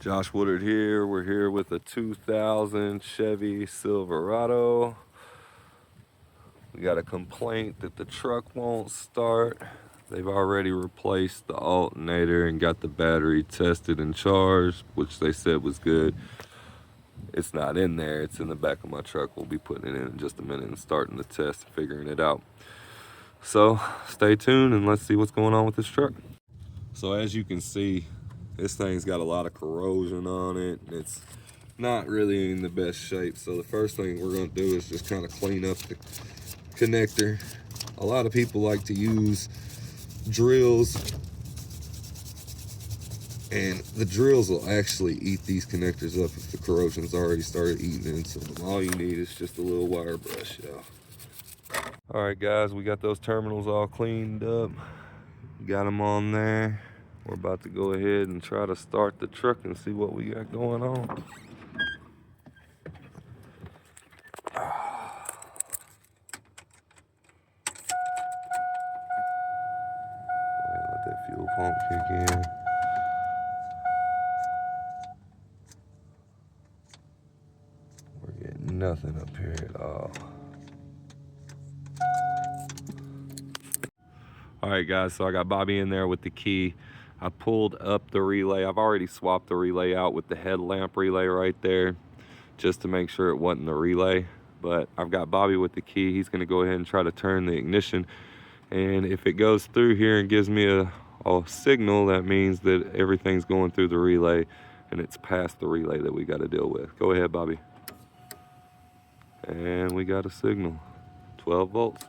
Josh Woodard here. We're here with a 2000 Chevy Silverado. We got a complaint that the truck won't start. They've already replaced the alternator and got the battery tested and charged, which they said was good. It's not in there, it's in the back of my truck. We'll be putting it in just a minute and starting the test and figuring it out. So stay tuned and let's see what's going on with this truck. So as you can see, this thing's got a lot of corrosion on it. It's not really in the best shape. So the first thing we're gonna do is just kind of clean up the connector. A lot of people like to use drills, and the drills will actually eat these connectors up if the corrosion's already started eating into them. All you need is just a little wire brush, y'all. All right, guys, we got those terminals all cleaned up. Got them on there. We're about to go ahead and try to start the truck and see what we got going on. Let that fuel pump kick in. We're getting nothing up here at all. All right, guys, so I got Bobby in there with the key. I pulled up the relay. I've already swapped the relay out with the headlamp relay right there just to make sure it wasn't the relay. But I've got Bobby with the key. He's gonna go ahead and try to turn the ignition. And if it goes through here and gives me a signal, that means that everything's going through the relay and it's past the relay that we gotta deal with. Go ahead, Bobby. And we got a signal, 12 volts.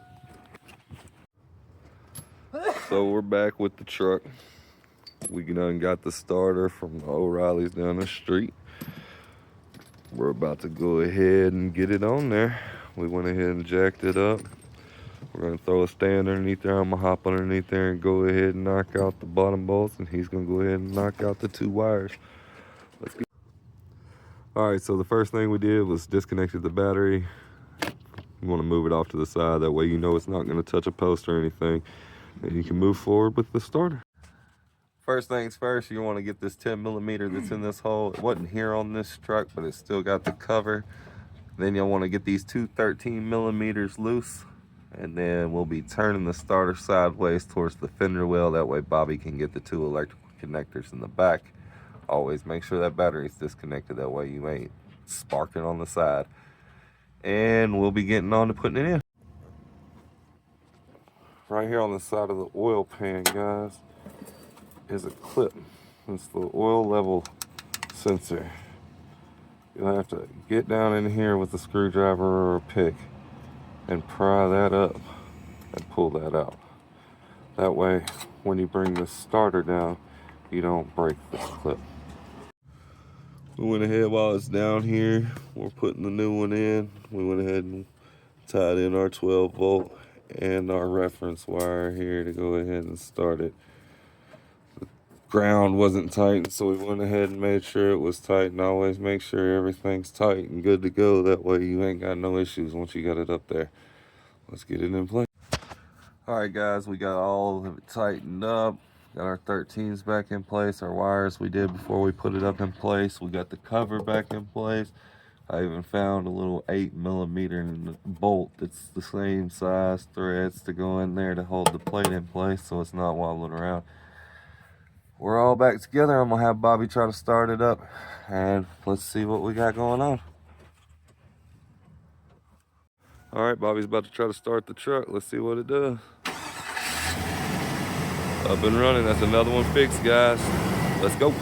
So we're back with the truck. We done got the starter from O'Reilly's down the street. We're about to go ahead and get it on there. We went ahead and jacked it up. We're gonna throw a stand underneath there. I'm gonna hop underneath there and go ahead and knock out the bottom bolts, and he's gonna go ahead and knock out the 2 wires. Let's go. All right, so the first thing we did was disconnected the battery. You wanna move it off to the side, that way you know it's not gonna touch a post or anything, and you can move forward with the starter. First things first, you want to get this 10mm that's in this hole. It wasn't here on this truck, but it's still got the cover. Then you'll want to get these 2 13mm loose, and then we'll be turning the starter sideways towards the fender well. That way Bobby can get the 2 electrical connectors in the back. Always make sure that battery's disconnected, that way you ain't sparking on the side. And we'll be getting on to putting it in. Right here on the side of the oil pan, guys, is a clip. It's the oil level sensor. You'll have to get down in here with a screwdriver or a pick and pry that up and pull that out. That way, when you bring the starter down, you don't break this clip. We went ahead while it's down here. We're putting the new one in. We went ahead and tied in our 12 volt and our reference wire here to go ahead and start it. Ground wasn't tight, so we went ahead and made sure it was tight, and always make sure everything's tight and good to go. That way you ain't got no issues once you got it up there. Let's get it in place. All right, guys, we got all of it tightened up. Got our 13s back in place, our wires we did before we put it up in place. We got the cover back in place. I even found a little 8mm bolt that's the same size threads to go in there to hold the plate in place so it's not wobbling around. We're all back together. I'm gonna have Bobby try to start it up, and let's see what we got going on. All right, Bobby's about to try to start the truck. Let's see what it does. Up and running. That's another one fixed, guys. Let's go.